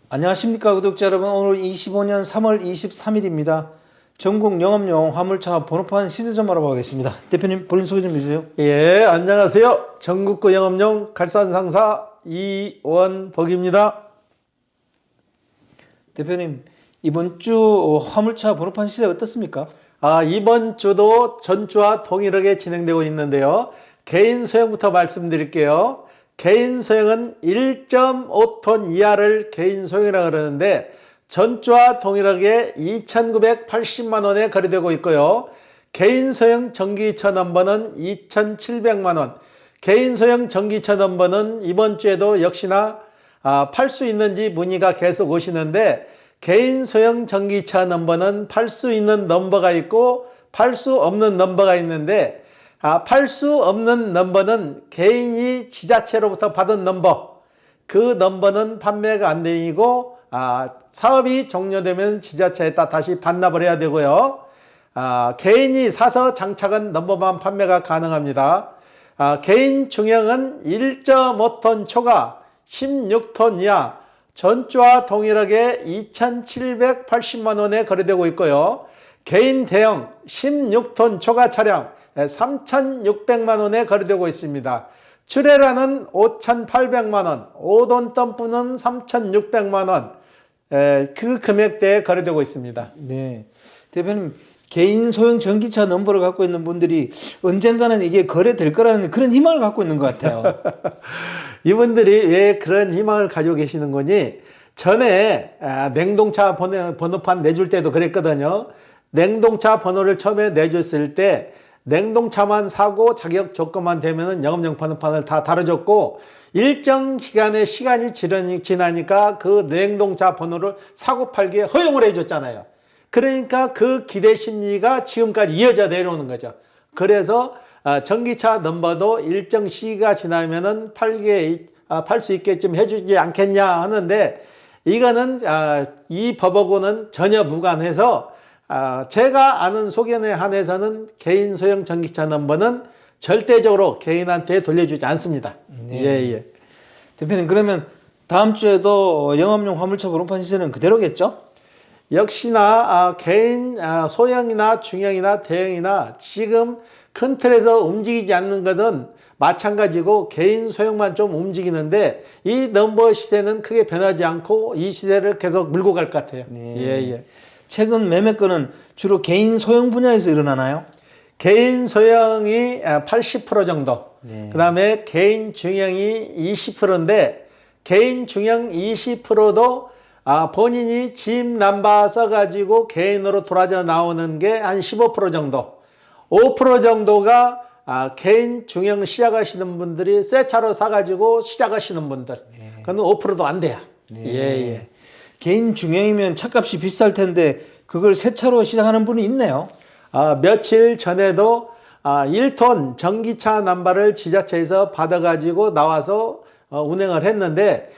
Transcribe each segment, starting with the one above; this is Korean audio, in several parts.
안녕하십니까 구독자 여러분. 오늘 25년 3월 23일입니다. 전국 영업용 화물차 번호판 시세 좀 알아보겠습니다. 대표님 본인 소개 좀 해주세요. 예, 안녕하세요. 전국구 영업용 갈산상사 이원복입니다. 대표님 이번 주 화물차 번호판 시세 어떻습니까? 이번 주도 전주와 동일하게 진행되고 있는데요. 개인 소형부터 말씀드릴게요. 개인 소형은 1.5톤 이하를 개인 소형이라고 그러는데 전주와 동일하게 2,980만 원에 거래되고 있고요. 개인 소형 전기차 넘버는 2,700만 원. 개인 소형 전기차 넘버는 이번 주에도 역시나 팔 수 있는지 문의가 계속 오시는데 개인 소형 전기차 넘버는 팔 수 있는 넘버가 있고 팔 수 없는 넘버가 있는데 팔 수 없는 넘버는 개인이 지자체로부터 받은 넘버, 그 넘버는 판매가 안 되고 사업이 종료되면 지자체에다 다시 반납을 해야 되고요. 개인이 사서 장착한 넘버만 판매가 가능합니다. 개인 중형은 1.5톤 초과 16톤 이하 전주와 동일하게 2,780만 원에 거래되고 있고요. 개인 대형 16톤 초과 차량 3,600만 원에 거래되고 있습니다. 트레라는 5,800만 원, 5돈 덤프는 3,600만 원, 그 금액대에 거래되고 있습니다. 네, 대표님 개인 소형 전기차 넘버를 갖고 있는 분들이 언젠가는 이게 거래될 거라는 그런 희망을 갖고 있는 것 같아요. 이분들이 왜 그런 희망을 가지고 계시는 거니? 전에 냉동차 번호판 내줄 때도 그랬거든요. 냉동차 번호를 처음에 내줬을 때 냉동차만 사고 자격 조건만 되면은 영업용 번호판을 다 달아줬고 일정 기간의 시간이 지나니까 그 냉동차 번호를 사고 팔기에 허용을 해줬잖아요. 그러니까 그 기대 심리가 지금까지 이어져 내려오는 거죠. 그래서 전기차 넘버도 일정 시기가 지나면은 팔 수 있게끔 해주지 않겠냐 하는데 이거는 이 법하고는 전혀 무관해서 제가 아는 소견에 한해서는 개인 소형 전기차 넘버는 절대적으로 개인한테 돌려주지 않습니다. 네. 예. 대표님 그러면 다음 주에도 영업용 화물차 번호판 시세는 그대로겠죠? 역시나 개인 소형이나 중형이나 대형이나 지금 큰 틀에서 움직이지 않는 것은 마찬가지고 개인 소형만 좀 움직이는데 이 넘버 시세는 크게 변하지 않고 이 시세를 계속 물고 갈 것 같아요. 네. 예. 최근 매매건은 주로 개인 소형 분야에서 일어나나요? 개인 소형이 80% 정도, 네. 그 다음에 개인 중형이 20%인데 개인 중형 20%도 본인이 집 남바 써가지고 개인으로 돌아져 나오는 게 한 15% 정도, 5% 정도가 개인 중형 시작하시는 분들이 새 차로 사가지고 시작하시는 분들, 그건 5%도 안 돼요. 네. 예. 개인 중형이면 차값이 비쌀 텐데 그걸 새 차로 시작하는 분이 있네요. 며칠 전에도 1톤 전기차 남바를 지자체에서 받아가지고 나와서 운행을 했는데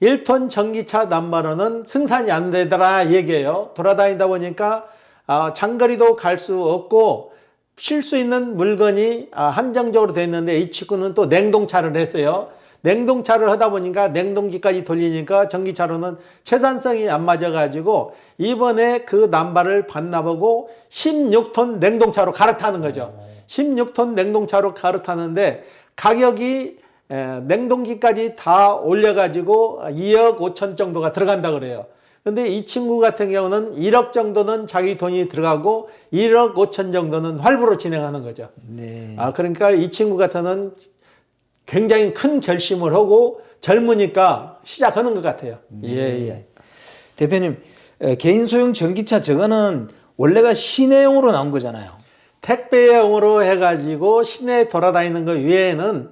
1톤 전기차 남바로는 승산이 안 되더라 얘기예요. 돌아다니다 보니까 장거리도 갈 수 없고 쉴 수 있는 물건이 한정적으로 돼 있는데 이 친구는 또 냉동차를 했어요. 냉동차를 하다 보니까 냉동기까지 돌리니까 전기차로는 채산성이 안 맞아가지고 이번에 그 남바를 반납하고 16톤 냉동차로 갈아타는 거죠. 16톤 냉동차로 갈아타는데 가격이 냉동기까지 다 올려가지고 2억 5천 정도가 들어간다 그래요. 근데 이 친구 같은 경우는 1억 정도는 자기 돈이 들어가고 1억 5천 정도는 할부로 진행하는 거죠. 네. 그러니까 이 친구 같은 굉장히 큰 결심을 하고 젊으니까 시작하는 것 같아요. 예. 대표님 개인 소형 전기차 저거는 원래가 시내용으로 나온 거잖아요. 택배용으로 해가지고 시내에 돌아다니는 것 외에는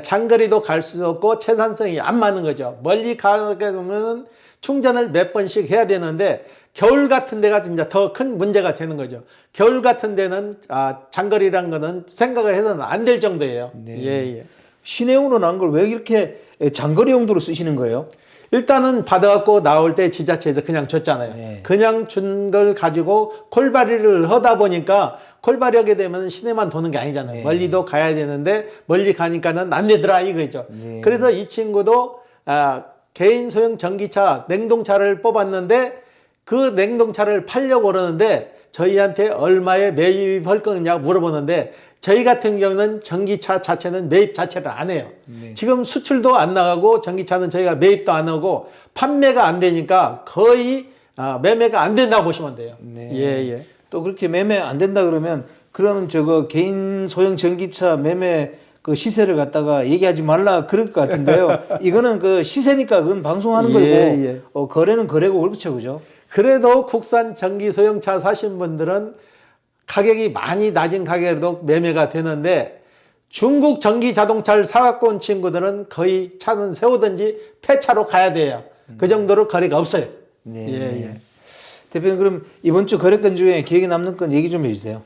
장거리도 갈 수 없고 채산성이 안 맞는 거죠. 멀리 가게 되면 충전을 몇 번씩 해야 되는데 겨울 같은 데가 진짜 더 큰 문제가 되는 거죠. 겨울 같은 데는 장거리란 거는 생각을 해서는 안 될 정도예요. 네. 예. 시내용으로 나온 걸 왜 이렇게 장거리 용도로 쓰시는 거예요? 일단은 받아갖고 나올 때 지자체에서 그냥 줬잖아요. 네. 그냥 준 걸 가지고 콜바리를 하다 보니까 콜바리 하게 되면 시내만 도는 게 아니잖아요. 네. 멀리도 가야 되는데 멀리 가니까는 안 되더라 이거죠. 네. 그래서 이 친구도 개인 소형 전기차, 냉동차를 뽑았는데 그 냉동차를 팔려고 그러는데 저희한테 얼마에 매입할 거냐 물어보는데 저희 같은 경우는 전기차 자체는 매입 자체를 안 해요. 네. 지금 수출도 안 나가고 전기차는 저희가 매입도 안 하고 판매가 안 되니까 거의 매매가 안 된다고 보시면 돼요. 네. 예, 예. 또 그렇게 매매 안 된다 그러면 그러면 저거 개인 소형 전기차 매매 그 시세를 갖다가 얘기하지 말라 그럴 것 같은데요. 이거는 그 시세니까 그건 방송하는 거고 예. 거래는 거래고 그렇죠, 그죠? 그래도 국산 전기 소형차 사신 분들은 가격이 많이 낮은 가격에도 매매가 되는데 중국 전기 자동차를 사갖고 온 친구들은 거의 차는 세우든지 폐차로 가야 돼요. 그 정도로 거래가 없어요. 네. 예. 대표님 그럼 이번 주 거래건 중에 기억에 남는 건 얘기 좀 해주세요.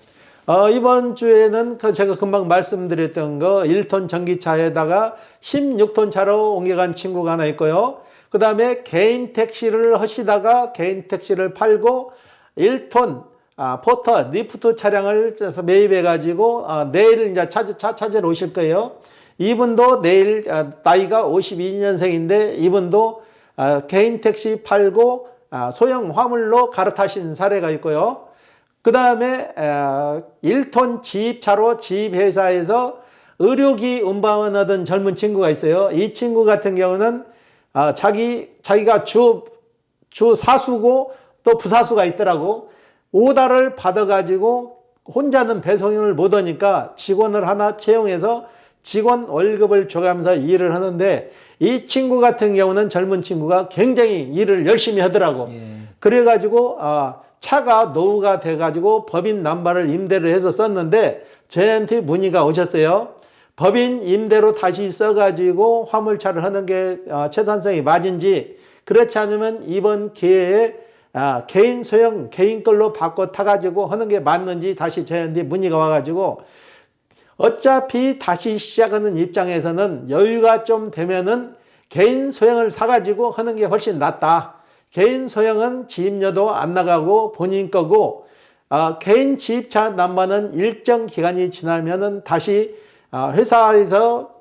이번 주에는 제가 금방 말씀드렸던 거 1톤 전기차에다가 16톤 차로 옮겨간 친구가 하나 있고요. 그 다음에 개인 택시를 하시다가 개인 택시를 팔고 1톤 포터 리프트 차량을 매입해 가지고 내일 이제 찾으러 오실 거예요. 이분도 내일 나이가 52년생인데 이분도 개인 택시 팔고 소형 화물로 갈아타신 사례가 있고요. 그 다음에 1톤 지입차로 지입회사에서 의료기 운반을 하던 젊은 친구가 있어요. 이 친구 같은 경우는 자기가 주 사수고 또 부사수가 있더라고. 오다를 받아가지고 혼자는 배송을 못하니까 직원을 하나 채용해서 직원 월급을 줘가면서 일을 하는데 이 친구 같은 경우는 젊은 친구가 굉장히 일을 열심히 하더라고. 예. 그래가지고 차가 노후가 돼가지고 법인 남발을 임대를 해서 썼는데 저희한테 문의가 오셨어요. 법인 임대로 다시 써가지고 화물차를 하는 게 최선성이 맞은지 그렇지 않으면 이번 기회에 개인 소형 개인 걸로 바꿔 타가지고 하는 게 맞는지 다시 저희한테 문의가 와가지고 어차피 다시 시작하는 입장에서는 여유가 좀 되면은 개인 소형을 사가지고 하는 게 훨씬 낫다. 개인 소형은 지입료도 안 나가고 본인 거고 개인 지입차 남바는 일정 기간이 지나면은 다시 회사에서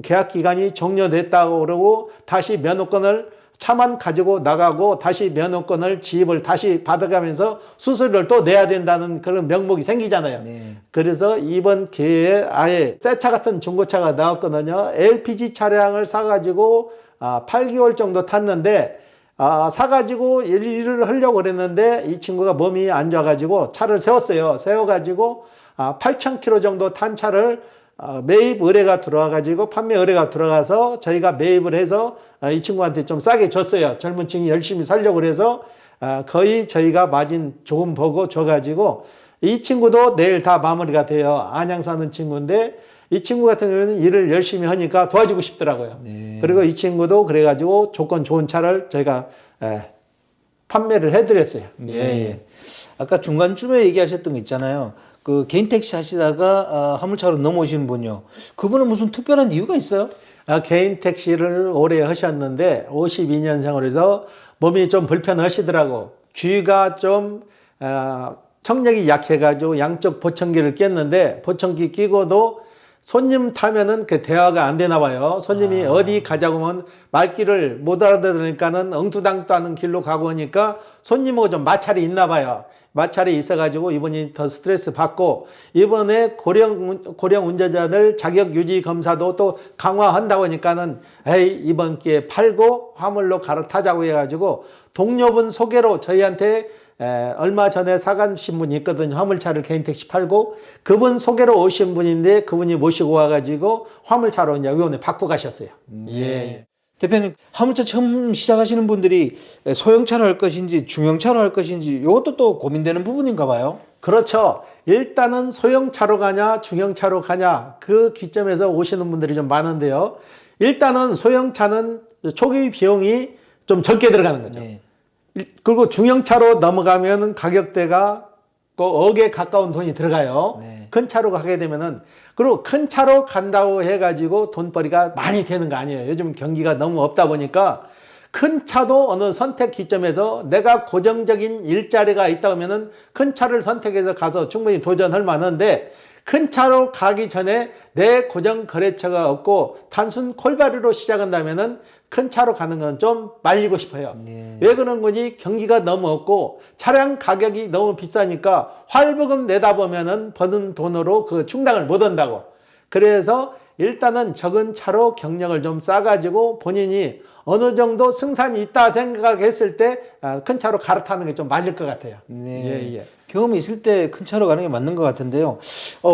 계약 기간이 종료됐다고 그러고 다시 면허권을 차만 가지고 나가고 다시 면허권을 지입을 다시 받아가면서 수수료를 또 내야 된다는 그런 명목이 생기잖아요. 네. 그래서 이번 기회에 아예 새 차 같은 중고차가 나왔거든요. LPG 차량을 사가지고 8개월 정도 탔는데 사가지고 일을 하려고 그랬는데 이 친구가 몸이 안 좋아가지고 차를 세웠어요. 세워가지고 8,000km 정도 탄 차를 매입 의뢰가 들어와가지고 판매 의뢰가 들어가서 저희가 매입을 해서 이 친구한테 좀 싸게 줬어요. 젊은 층이 열심히 살려고 그래서 거의 저희가 마진 조금 보고 줘가지고 이 친구도 내일 다 마무리가 돼요. 안양 사는 친구인데 이 친구 같은 경우는 일을 열심히 하니까 도와주고 싶더라고요. 네. 그리고 이 친구도 그래가지고 조건 좋은 차를 저희가 판매를 해드렸어요. 네. 아까 중간쯤에 얘기하셨던 거 있잖아요. 그 개인 택시 하시다가 화물차로 넘어오시는 분요. 그분은 무슨 특별한 이유가 있어요? 개인 택시를 오래 하셨는데 52년생으로 해서 몸이 좀 불편하시더라고. 귀가 좀 청력이 약해가지고 양쪽 보청기를 꼈는데 보청기 끼고도 손님 타면은 그 대화가 안 되나 봐요. 손님이 어디 가자고 하면 말귀를 못 알아들으니까는 엉투당도 하는 길로 가고 하니까 손님하고 좀 마찰이 있나 봐요. 마찰이 있어가지고 이분이 더 스트레스 받고 이번에 고령 운전자들 자격 유지 검사도 또 강화한다고 하니까는 이번 기회에 팔고 화물로 갈아타자고 해가지고 동료분 소개로 저희한테 얼마 전에 사가신 분이 있거든요. 화물차를 개인 택시 팔고 그분 소개로 오신 분인데 그분이 모시고 와가지고 화물차로 이제 의원에 바꿔 가셨어요. 예. 대표님, 화물차 처음 시작하시는 분들이 소형차로 할 것인지 중형차로 할 것인지 이것도 또 고민되는 부분인가 봐요. 그렇죠. 일단은 소형차로 가냐 중형차로 가냐 그 기점에서 오시는 분들이 좀 많은데요. 일단은 소형차는 초기 비용이 좀 적게 들어가는 거죠. 네. 그리고 중형차로 넘어가면 가격대가 억에 가까운 돈이 들어가요. 네. 큰 차로 가게 되면은 그리고 큰 차로 간다고 해가지고 돈벌이가 많이 되는 거 아니에요. 요즘 경기가 너무 없다 보니까 큰 차도 어느 선택 기점에서 내가 고정적인 일자리가 있다 그러면은 큰 차를 선택해서 가서 충분히 도전할 만한데 큰 차로 가기 전에 내 고정 거래처가 없고 단순 콜바리로 시작한다면은 큰 차로 가는 건 좀 말리고 싶어요. 네. 왜 그런 거니? 경기가 너무 없고 차량 가격이 너무 비싸니까 할부금 내다 보면은 버는 돈으로 그 충당을 못 한다고. 그래서 일단은 적은 차로 경력을 좀 쌓아가지고 본인이 어느 정도 승산이 있다 생각했을 때 큰 차로 갈아타는 게 좀 맞을 것 같아요. 네. 예, 예. 경험이 있을 때 큰 차로 가는 게 맞는 것 같은데요.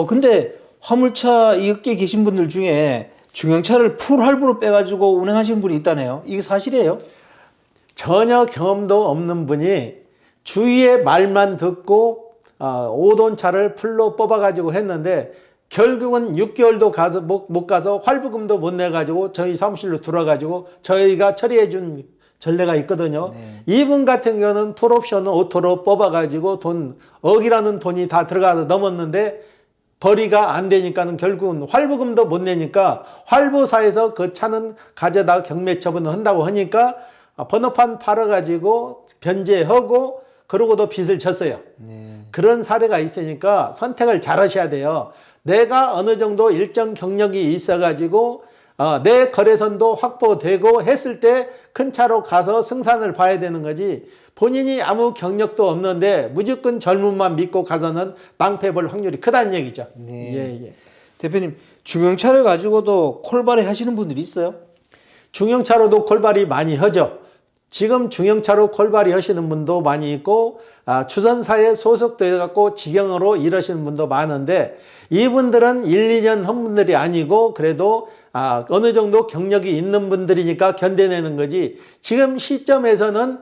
근데 화물차 이 업계에 계신 분들 중에 중형차를 풀 할부로 빼가지고 운행하시는 분이 있다네요. 이게 사실이에요? 전혀 경험도 없는 분이 주위의 말만 듣고 5돈 차를 풀로 뽑아가지고 했는데 결국은 6개월도 가서 못 가서 할부금도 못 내가지고 저희 사무실로 들어가지고 저희가 처리해 준 전례가 있거든요. 네. 이분 같은 경우는 풀옵션을 오토로 뽑아가지고 억이라는 돈이 다 들어가서 넘었는데 벌이가 안 되니까는 결국은 할부금도 못 내니까 할부사에서 그 차는 가져다 경매 처분을 한다고 하니까 번호판 팔아가지고 변제하고 그러고도 빚을 졌어요. 네. 그런 사례가 있으니까 선택을 잘 하셔야 돼요. 내가 어느 정도 일정 경력이 있어가지고 내 거래선도 확보되고 했을 때 큰 차로 가서 승산을 봐야 되는 거지 본인이 아무 경력도 없는데 무조건 젊음만 믿고 가서는 낭패 볼 확률이 크다는 얘기죠. 네. 예, 예. 대표님, 중형차를 가지고도 콜바리 하시는 분들이 있어요? 중형차로도 콜바리 많이 하죠. 지금 중형차로 콜바리 하시는 분도 많이 있고 주선사에 소속돼 갖고 직영으로 일하시는 분도 많은데 이분들은 1, 2년 한 분들이 아니고 그래도 어느 정도 경력이 있는 분들이니까 견뎌내는 거지 지금 시점에서는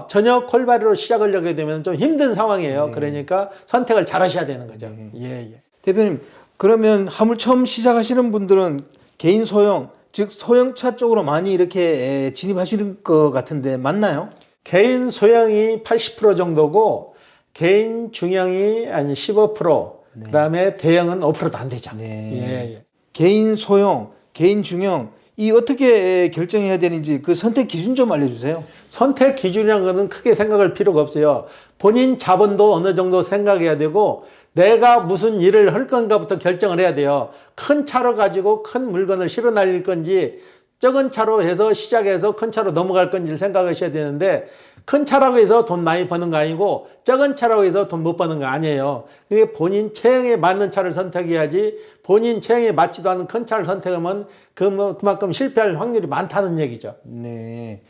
전혀 콜바리로 시작을 하게 되면 좀 힘든 상황이에요. 네. 그러니까 선택을 잘 하셔야 되는 거죠. 네. 예, 예. 대표님, 그러면 화물 처음 시작하시는 분들은 개인 소형, 즉 소형차 쪽으로 많이 이렇게 진입하시는 것 같은데 맞나요? 개인 소형이 80% 정도고 개인 중형이 한 15%, 네. 그다음에 대형은 5%도 안 되죠. 네. 예, 예. 개인 소형, 개인 중형 이 어떻게 결정해야 되는지 그 선택 기준 좀 알려주세요. 선택 기준이라는 것은 크게 생각할 필요가 없어요. 본인 자본도 어느 정도 생각해야 되고 내가 무슨 일을 할 건가부터 결정을 해야 돼요. 큰 차로 가지고 큰 물건을 실어 날릴 건지 적은 차로 해서 시작해서 큰 차로 넘어갈 건지를 생각하셔야 되는데 큰 차라고 해서 돈 많이 버는 거 아니고 적은 차라고 해서 돈 못 버는 거 아니에요. 그게 본인 체형에 맞는 차를 선택해야지 본인 체형에 맞지도 않은 큰 차를 선택하면 그만큼 실패할 확률이 많다는 얘기죠. 네.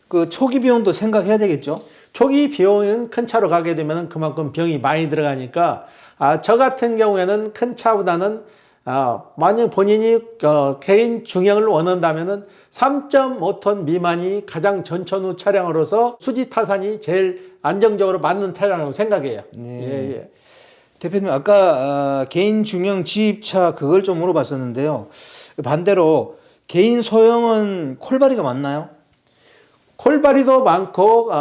그 초기 비용도 생각해야 되겠죠? 초기 비용은 큰 차로 가게 되면 그만큼 비용이 많이 들어가니까 저 같은 경우에는 큰 차보다는 만약 본인이 개인 중형을 원한다면은 3.5톤 미만이 가장 전천후 차량으로서 수지 타산이 제일 안정적으로 맞는 차량이라고 생각해요. 네. 예, 예. 대표님 아까 개인 중형 지입차 그걸 좀 물어봤었는데요. 반대로 개인 소형은 콜바리가 맞나요? 콜바리도 많고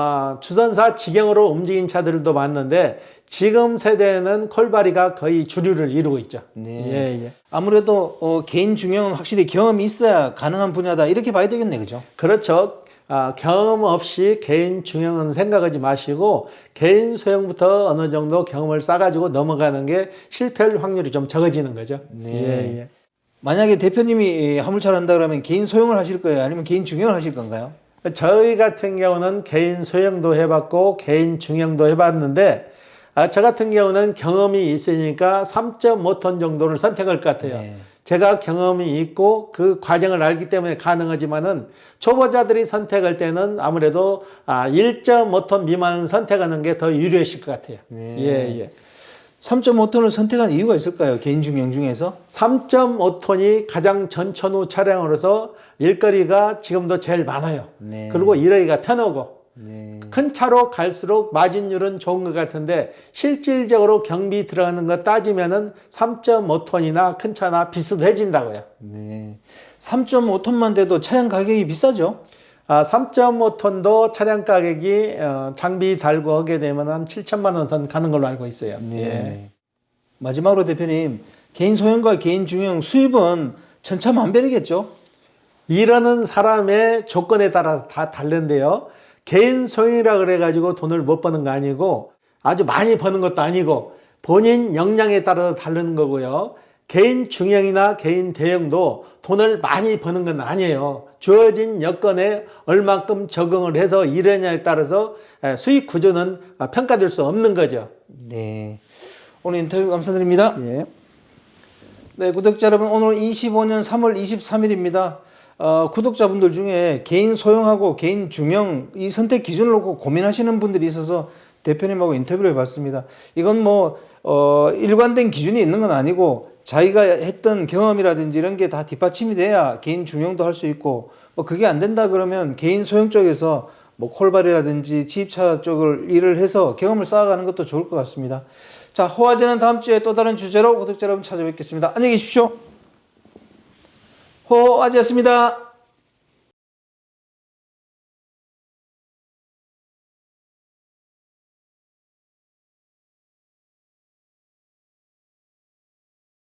주선사 직영으로 움직인 차들도 많은데 지금 세대는 콜바리가 거의 주류를 이루고 있죠. 네. 예, 예. 아무래도 개인 중형은 확실히 경험이 있어야 가능한 분야다 이렇게 봐야 되겠네, 그죠? 그렇죠. 경험 없이 개인 중형은 생각하지 마시고 개인 소형부터 어느 정도 경험을 쌓아가지고 넘어가는 게 실패할 확률이 좀 적어지는 거죠. 네. 예, 예. 만약에 대표님이 화물차를 한다 그러면 개인 소형을 하실 거예요? 아니면 개인 중형을 하실 건가요? 저희 같은 경우는 개인 소형도 해봤고 개인 중형도 해봤는데 저 같은 경우는 경험이 있으니까 3.5톤 정도를 선택할 것 같아요. 네. 제가 경험이 있고 그 과정을 알기 때문에 가능하지만은 초보자들이 선택할 때는 아무래도 1.5톤 미만을 선택하는 게 더 유리하실 것 같아요. 네. 예, 예. 3.5톤을 선택한 이유가 있을까요? 개인 중형 중에서? 3.5톤이 가장 전천후 차량으로서 일거리가 지금도 제일 많아요. 네. 그리고 일하기가 편하고 네. 큰 차로 갈수록 마진율은 좋은 것 같은데 실질적으로 경비 들어가는 거 따지면은 3.5톤이나 큰 차나 비슷해진다고요. 네. 3.5톤만 돼도 차량 가격이 비싸죠? 3.5톤도 차량 가격이 장비 달고 하게 되면 한 7천만 원 선 가는 걸로 알고 있어요. 네. 예. 네. 마지막으로 대표님, 개인 소형과 개인 중형 수입은 천차만별이겠죠? 일하는 사람의 조건에 따라 다 다른데요. 개인 소형이라 그래가지고 돈을 못 버는 거 아니고 아주 많이 버는 것도 아니고 본인 역량에 따라서 다른 거고요. 개인 중형이나 개인 대형도 돈을 많이 버는 건 아니에요. 주어진 여건에 얼만큼 적응을 해서 일하냐에 따라서 수익 구조는 평가될 수 없는 거죠. 네. 오늘 인터뷰 감사드립니다. 예. 네, 구독자 여러분, 오늘 25년 3월 23일입니다. 구독자분들 중에 개인 소형하고 개인 중형 이 선택 기준을 놓고 고민하시는 분들이 있어서 대표님하고 인터뷰를 해봤습니다. 이건 뭐 일관된 기준이 있는 건 아니고 자기가 했던 경험이라든지 이런 게 다 뒷받침이 돼야 개인 중형도 할 수 있고, 뭐 그게 안 된다 그러면 개인 소형 쪽에서 뭐 콜발이라든지 지입차 쪽을 일을 해서 경험을 쌓아가는 것도 좋을 것 같습니다. 자, 호화제는 다음 주에 또 다른 주제로 구독자 여러분 찾아뵙겠습니다. 안녕히 계십시오. 호화제였습니다.